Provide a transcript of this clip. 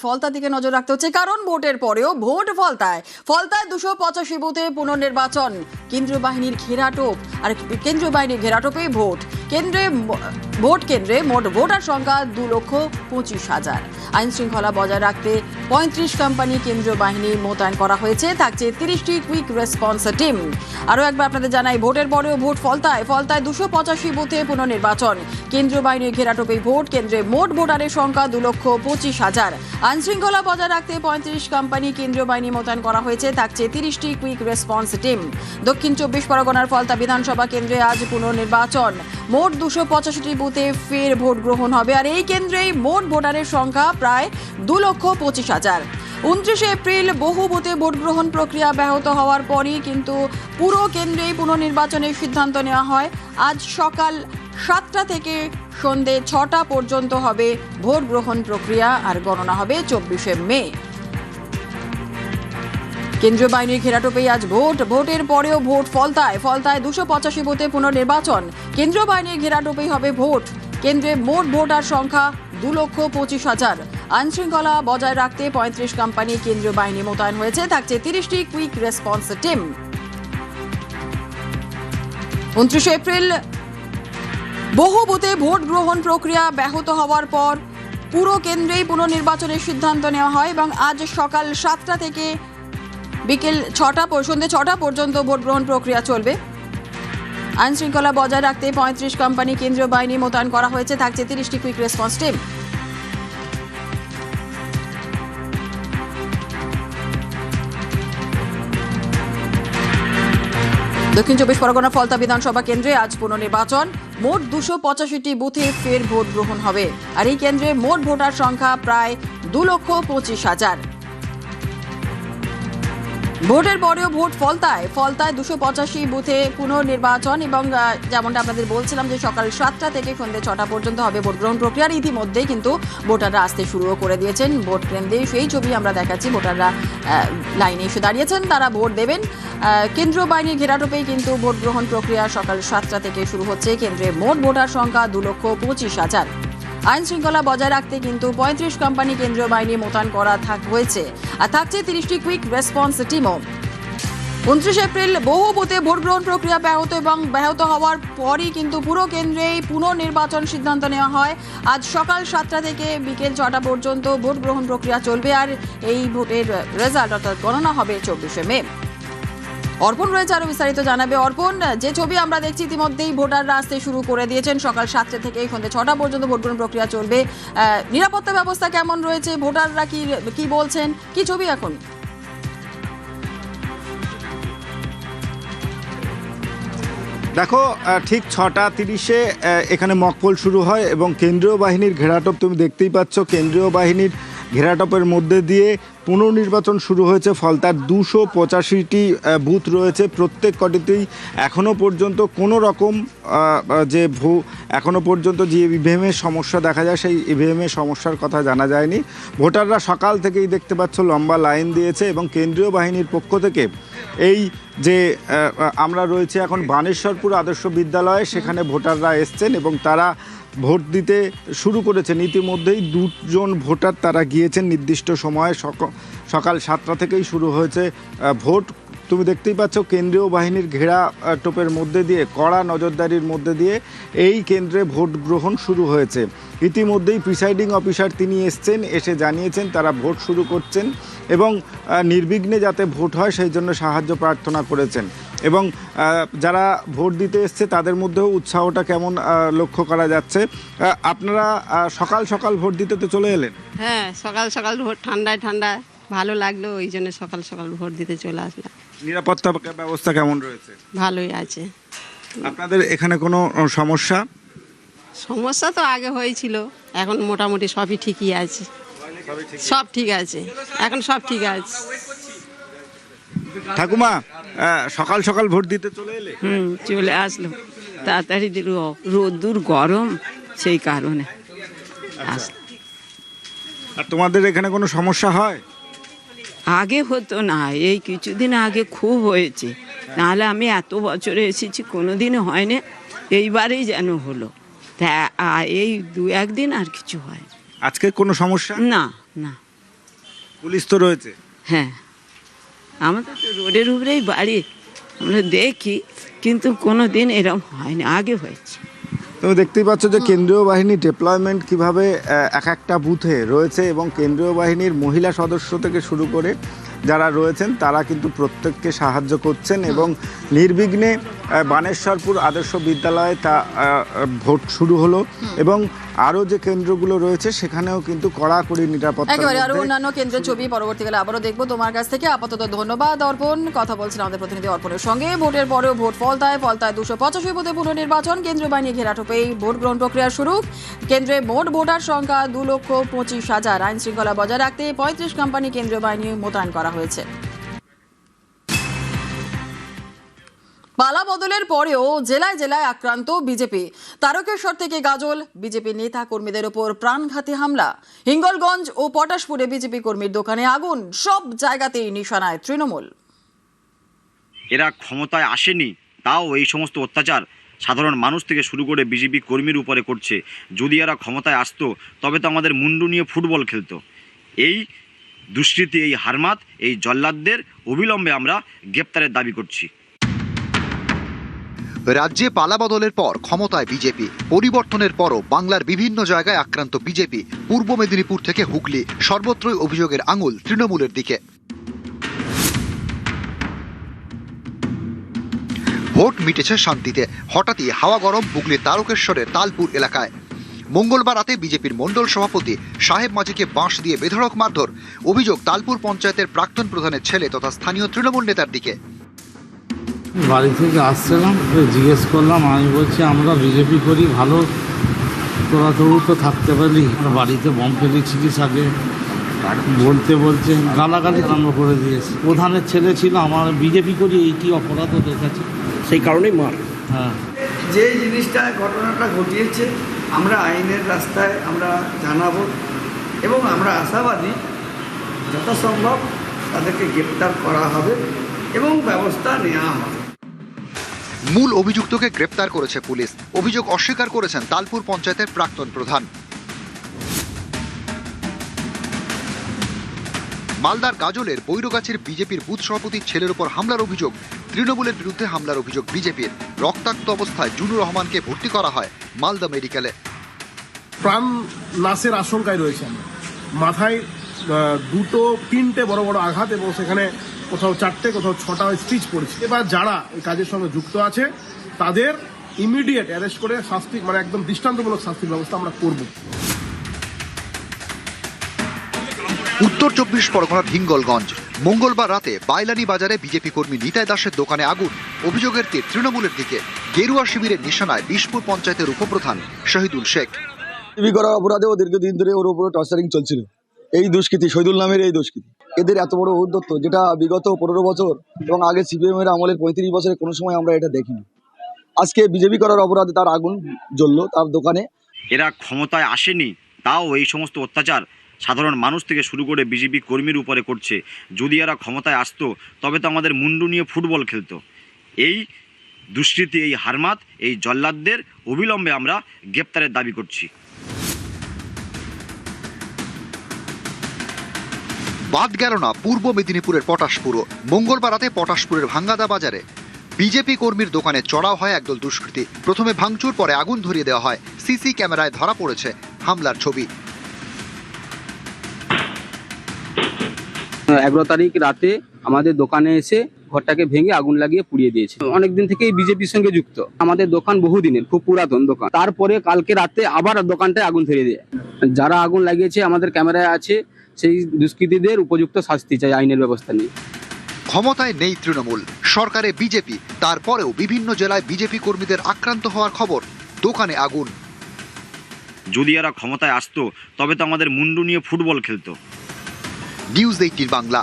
ফলতার দিকে নজর রাখতে হচ্ছে, কারণ ভোটের পরেও ভোট ফলতায় 285 বুথে পুনর্নির্বাচন, কেন্দ্রীয় বাহিনীর ঘেরাটোপ। আর কেন্দ্রীয় বাহিনীর ঘেরাটোপে ভোট কেন্দ্রে মোট ভোটার সংখ্যা 2,25,000। আইন শৃঙ্খলা বজায় রাখতে 35 কোম্পানি কেন্দ্রীয় বাহিনী মোতায়েন করা হয়েছে, থাকছে 30টি কুইক রেসপন্স টিম। আরও একবার আপনাদের জানাই, ভোটের পরেও ভোট ফলতায় 285 বুথে পুনর্নির্বাচন, কেন্দ্রীয় বাহিনীর ঘেরাটোপে ভোট, কেন্দ্রে মোট ভোটারের সংখ্যা 2,25,000। আইন শৃঙ্খলা বজায় রাখতে 35 কোম্পানি কেন্দ্রীয় বাহিনী মোতায়েন করা হয়েছে, থাকছে 30টি কুইক রেসপন্স টিম। দক্ষিণ 24 পরগনার ফলতা বিধানসভা কেন্দ্রে আজ পুনর্নির্বাচন, মোট 285টি বুথে ফের ভোট গ্রহণ হবে। আর এই কেন্দ্রেই মোট ভোটারের সংখ্যা প্রায় 2,25,000। 29 এপ্রিল বহু বুথে ভোট গ্রহণ প্রক্রিয়া ব্যাহত হওয়ার পরই কিন্তু পুরো কেন্দ্রেই পুনর্নির্বাচনের সিদ্ধান্ত নেওয়া হয়। আজ সকাল 7টা থেকে সন্ধে 6টা পর্যন্ত হবে ভোট গ্রহণ প্রক্রিয়া, আর গণনা হবে 24শে মে। কেন্দ্রীয় বাহিনীর ঘেরাটোপেই আজ ভোটের পরেও ভোট ফলতায় 285 বুথে পুনর্নির্বাচন, কেন্দ্রীয় বাহিনীর ঘেরাটোপেই হবে ভোট, কেন্দ্রে মোট ভোটার সংখ্যা 2,25,000। আইন শৃঙ্খলা বজায় রাখতে 35 কোম্পানি কেন্দ্রীয় বাহিনী মোতায়েন হয়েছে, থাকছে 30টি কুইক রেসপন্স টিম। 29 এপ্রিল বহু বুথে ভোট গ্রহণ প্রক্রিয়া ব্যাহত হওয়ার পর পুরো কেন্দ্রেই পুনর্নির্বাচনের সিদ্ধান্ত নেওয়া হয় এবং আজ সকাল 7টা থেকে বিকেল সন্ধে 6টা পর্যন্ত ভোট গ্রহণ প্রক্রিয়া চলবে। আইন শৃঙ্খলা বজায় রাখতে 35 কোম্পানি কেন্দ্রীয় বাহিনী মোতায়েন করা হয়েছে, থাকছে 30টি কুইক রেসপন্স টিম। দক্ষিণ 24 পরগনা ফলতা বিধানসভা কেন্দ্রে আজ পুনর্নির্বাচন, মোট 285টি বুথে ফের ভোট গ্রহণ হবে। আর এই কেন্দ্রে মোট ভোটার সংখ্যা প্রায় 2,25,000। ভোটের পরেও ভোট ফলতায় 285 বুথে পুনর্নির্বাচন এবং যেমনটা আপনাদের বলছিলাম যে সকাল 7টা থেকে সন্ধ্যে 6টা পর্যন্ত হবে ভোট গ্রহণ প্রক্রিয়ার। ইতিমধ্যেই কিন্তু ভোটাররা আসতে শুরুও করে দিয়েছেন। ভোট কেন্দ্রে সেই ছবি আমরা দেখাচ্ছি, ভোটাররা লাইনে এসে দাঁড়িয়েছেন, তারা ভোট দেবেন। কেন্দ্রীয় বাহিনীর ঘেরাটোপেই কিন্তু ভোট গ্রহণ প্রক্রিয়া সকাল 7টা থেকে শুরু হচ্ছে। কেন্দ্রে মোট ভোটার সংখ্যা 2,25,000। আইন শৃঙ্খলা বজায় রাখতে কিন্তু 35 কোম্পানি কেন্দ্রীয় বাহিনী মোতায়েন করা হয়েছে, আর থাকছে 30টি কুইক রেসপন্স টিমও। 29 এপ্রিল বহু বুথে ভোট গ্রহণ প্রক্রিয়া ব্যাহত হওয়ার পরই কিন্তু পুরো কেন্দ্রেই পুনর্নির্বাচন সিদ্ধান্ত নেওয়া হয়। আজ সকাল 7টা থেকে বিকেল 6টা পর্যন্ত ভোট গ্রহণ প্রক্রিয়া চলবে, আর এই ভোটের রেজাল্ট অর্থাৎ গণনা হবে 24শে মে। অর্পণ রয়েছে আরো বিস্তারিত জানাবে। অর্পণ, যে ছবি আমরা দেখছি ইতিমধ্যেই ভোটাররা আসতে শুরু করে দিয়েছেন, সকাল 7টা থেকে সন্ধ্যে 6টা পর্যন্ত ভোট গ্রহণ প্রক্রিয়া চলবে। নিরাপত্তা ব্যবস্থা কেমন রয়েছে, ভোটাররা কি বলছেন, কি ছবি এখন? দেখো, ঠিক 6:30-এ এখানে মকপোল শুরু হয় এবং কেন্দ্রীয় বাহিনীর ঘেরাটোপ তুমি দেখতেই পাচ্ছ। কেন্দ্রীয় বাহিনীর ঘেরাটোপের মধ্যে দিয়ে পুনর্নির্বাচন শুরু হয়েছে। ফলতার 285টি বুথ রয়েছে, প্রত্যেক কটিতেই এখনও পর্যন্ত কোনো রকম এখনও পর্যন্ত যে ইভিএমের সমস্যা দেখা যায় সেই ইভিএমের সমস্যার কথা জানা যায়নি। ভোটাররা সকাল থেকেই দেখতে পাচ্ছ লম্বা লাইন দিয়েছে এবং কেন্দ্রীয় বাহিনীর পক্ষ থেকে এই যে আমরা রয়েছে এখন বানেশ্বরপুর আদর্শ বিদ্যালয়ে, সেখানে ভোটাররা এসছেন এবং তারা ভোট দিতে শুরু করেছেন। ইতিমধ্যেই 2জন ভোটার তারা গিয়েছেন নির্দিষ্ট সময়ে। সকাল 7টা থেকেই শুরু হয়েছে ভোট। তুমি দেখতেই পাচ্ছ কেন্দ্রীয় বাহিনীর ঘেরা টোপের মধ্যে দিয়ে, কড়া নজরদারির মধ্যে দিয়ে এই কেন্দ্রে ভোট গ্রহণ শুরু হয়েছে। ইতিমধ্যেই প্রিসাইডিং অফিসার তিনি এসছেন, এসে জানিয়েছেন তারা ভোট শুরু করছেন এবং নির্বিঘ্নে যাতে ভোট হয় সেই জন্য সাহায্য প্রার্থনা করেছেন। এবং যারা ভোট দিতে এসছে তাদের মধ্যেও উৎসাহটা কেমন লক্ষ্য করা যাচ্ছে। আপনারা সকাল সকাল ভোট দিতে তো চলে এলেন? হ্যাঁ, সকাল সকাল ভোট, ঠান্ডায় ভালো লাগলো, ওই জন্য সকাল সকাল ভোট দিতে চলে আসলাম। নিরাপত্তা ব্যবস্থা কেমন রয়েছে? ভালোই আছে। আপনাদের এখানে কোনো সমস্যা তো আগে হয়েছিল, এখন মোটামুটি সবই ঠিকই আছে, সব ঠিক আছে, এখন সব ঠিক আছে। ঠাকুমা, সকাল সকাল ভোট দিতে চলে এলে? চলে আসলো, তাড়াতাড়ি দিল, রোদ্দুর গরম সেই কারণে আসলো। আর তোমাদের এখানে কোনো সমস্যা হয়? আগে হতো না, এই কিছুদিন আগে খুব হয়েছে, নাহলে আমি এত বছরে এসেছি কোনোদিনও হয়নি, এইবারেই যেন হলো। তা এই 2-1 দিন আর কিছু হয়। আজকে কোনো সমস্যা? না না, পুলিশ তো রয়েছে। হ্যাঁ, আমাদের তো রোডের উপরেই বাড়ি, আমরা দেখি, কিন্তু কোনো দিন এরকম হয়নি, আগে হয়েছে। তুমি দেখতেই পাচ্ছ যে কেন্দ্রীয় বাহিনী ডিপ্লয়মেন্ট কিভাবে এক একটা বুথে রয়েছে এবং কেন্দ্রীয় বাহিনীর মহিলা সদস্য থেকে শুরু করে যারা রয়েছেন তারা কিন্তু প্রত্যেককে সাহায্য করছেন এবং নির্বিঘ্নে বানেশ্বরপুর আদর্শ বিদ্যালয়ে তা ভোট শুরু হলো এবং আরও যে কেন্দ্রগুলো রয়েছে সেখানেও কিন্তু কড়াকড়ি নিরাপত্তা। একেবারে আরো অন্যান্য কেন্দ্রের ছবি পরবর্তীকালে আবারও দেখবো তোমার কাছ থেকে। আপাতত ধন্যবাদ অর্পণ। কথা বলছিলাম আমাদের প্রতিনিধি অর্পণের সঙ্গে। ভোটের পরেও ভোট ফলতায় 285 বুথে পুনর্নির্বাচন, কেন্দ্রীয় বাহিনী ঘেরাটোপেই ভোট গ্রহণ প্রক্রিয়া শুরু। কেন্দ্রে মোট ভোটার সংখ্যা 2,25,000। আইন শৃঙ্খলা বজায় রাখতে 35 কোম্পানি কেন্দ্রীয় বাহিনী মোতায়েন করা হয়েছে। পালা বদলের পরেও জেলায় জেলায় আক্রান্ত বিজেপি। তারকেশ্বর থেকে গাজল, বিজেপি নেতা কর্মীদের ওপর প্রাণঘাতী হামলা। হিঙ্গলগঞ্জ ও পটাশপুরে বিজেপি কর্মীর দোকানে আগুন। সব জায়গাতেই নিশানায় তৃণমূল। এরা ক্ষমতায় আসেনি, তাও এই সমস্ত অত্যাচার সাধারণ মানুষ থেকে শুরু করে বিজেপি কর্মীর উপরে করছে। যদি এরা ক্ষমতায় আসতো তবে তো আমাদের মুন্ডু নিয়ে ফুটবল খেলতো। এই দুষ্কৃতী, এই হারমাত, এই জল্লাদদের অবিলম্বে আমরা গ্রেপ্তারের দাবি করছি। রাজ্যে পালাবদলের পর ক্ষমতায় বিজেপি, পরিবর্তনের পরও বাংলার বিভিন্ন জায়গায় আক্রান্ত বিজেপি। পূর্ব মেদিনীপুর থেকে হুগলি, সর্বত্রই অভিযোগের আঙুল তৃণমূলের দিকে। ভোট মিটেছে শান্তিতে, হঠাৎই হাওয়া গরম হুগলির তারকেশ্বরের তালপুর এলাকায়। মঙ্গলবার রাতে বিজেপির মণ্ডল সভাপতি সাহেব মাঝিকে বাঁশ দিয়ে বেধড়ক মারধর। অভিযোগ তালপুর পঞ্চায়েতের প্রাক্তন প্রধানের ছেলে তথা স্থানীয় তৃণমূল নেতার দিকে। বাড়ি থেকে আসছিলাম, জিজ্ঞেস করলাম, আমি বলছি আমরা বিজেপি করি, ভালো, তোরা তো থাকতে পারলি, বাড়িতে বম ফেলেছিলিস আগে, বলতে বলতে গালাগালি আরম্ভ করে দিয়েছে। প্রধানের ছেলে ছিল, আমার বিজেপি করি, এই কি অপরাধ ওদের কাছে, সেই কারণেই মার। হ্যাঁ, যে জিনিসটা ঘটনাটা ঘটিয়েছে আমরা আইনের রাস্তায় আমরা জানাবো এবং আমরা আশাবাদী যথাসম্ভব তাদেরকে গ্রেপ্তার করা হবে এবং ব্যবস্থা নেওয়া হবে। মূল অভিযুক্তকে গ্রেপ্তার করেছে পুলিশ। অভিযোগ অস্বীকার করেছেন তালপুর পঞ্চায়েতের প্রাক্তন প্রধান। মালদার গাজলের বৈরগাছির বিজেপির বুথ সভাপতির ছেলের উপর হামলার অভিযোগ। তৃণমূলের বিরুদ্ধে হামলার অভিযোগ বিজেপির। রক্তাক্ত অবস্থায় জুনুর রহমানকে ভর্তি করা হয় মালদা মেডিকেলে। প্রাণ নাশের আশঙ্কায় রয়েছে। মাথায় 2-3টে বড় বড় আঘাত এবং সেখানে কোথাও 4টে কোথাও 6টা স্টিচ পড়েছে। এবার যারা এই কাজের সঙ্গে যুক্ত আছে তাদের ইমিডিয়েট অ্যারেস্ট করে শাস্তি, মানে একদম দৃষ্টান্তমূলক শাস্তির ব্যবস্থা আমরা করব। উত্তর 24 পরগনার হিঙ্গলগঞ্জ। মঙ্গলবার রাতে বাইলানি বাজারে বিজেপি কর্মী নিতাই দাসের দোকানে আগুন। অভিযোগের তীর তৃণমূলের দিকে। গেরুয়া শিবিরের নিশানায় বিশপুর পঞ্চায়েতের উপপ্রধান শহীদুল শেখ। বিজেপি করার অপরাধে ও দীর্ঘদিন ধরে ওর উপরে টর্চারিং চলছিল। এই দুষ্কৃতী শহীদুল নামের এই দুষ্কৃতী, এদের এত বড় উদ্যত্ত যেটা বিগত 15 বছর এবং আগে সিপিএমের আমলের 35 বছরে কোনো সময় আমরা এটা দেখিনি। আজকে বিজেপি করার অপরাধে তার আগুন জ্বললো তার দোকানে। এরা ক্ষমতায় আসেনি, তাও এই সমস্ত অত্যাচার সাধারণ মানুষ থেকে শুরু করে বিজেপি কর্মীর উপরে করছে। যদি এরা ক্ষমতায় আসতো তবে তো আমাদের মুন্ডু নিয়ে ফুটবল খেলতো। এই দুষ্কৃতী, এই হারমাত, এই জল্লাদদের অবিলম্বে আমরা গ্রেপ্তারের দাবি করছি। বাদ গেল না পূর্ব মেদিনীপুরের পটাশপুরও। মঙ্গলবার রাতে পটাশপুরের ভাঙ্গাদা বাজারে বিজেপি কর্মীর দোকানে চড়াও হয় একদল দুষ্কৃতী। প্রথমে ভাঙচুর, পরে আগুন ধরিয়ে দেওয়া হয়। সিসি ক্যামেরায় ধরা পড়েছে হামলার ছবি। 11 তারিখ রাতে আমাদের দোকানে এসে ঘরটাকে ভেঙে আগুন লাগিয়ে পুড়িয়ে দিয়েছে। অনেকদিন থেকেই বিজেপির সঙ্গে যুক্ত। আমাদের দোকান বহুদিনের, খুব পুরাতন দোকান। তারপরে কালকে রাতে আবার দোকানটায় আগুন ধরিয়ে দেয়। যারা আগুন লাগিয়েছে আমাদের ক্যামেরায় আছে, সেই দুষ্কৃতীদের উপযুক্ত শাস্তি চাই আইনের ব্যবস্থা নিয়ে। ক্ষমতায় নেই তৃণমূল, সরকারে বিজেপি, তারপরেও বিভিন্ন জেলায় বিজেপি কর্মীদের আক্রান্ত হওয়ার খবর। দোকানে আগুন। যদি এরা ক্ষমতায় আসতো তবে তো আমাদের মুন্ডু নিয়ে ফুটবল খেলতো। নিউজ 18 বাংলা।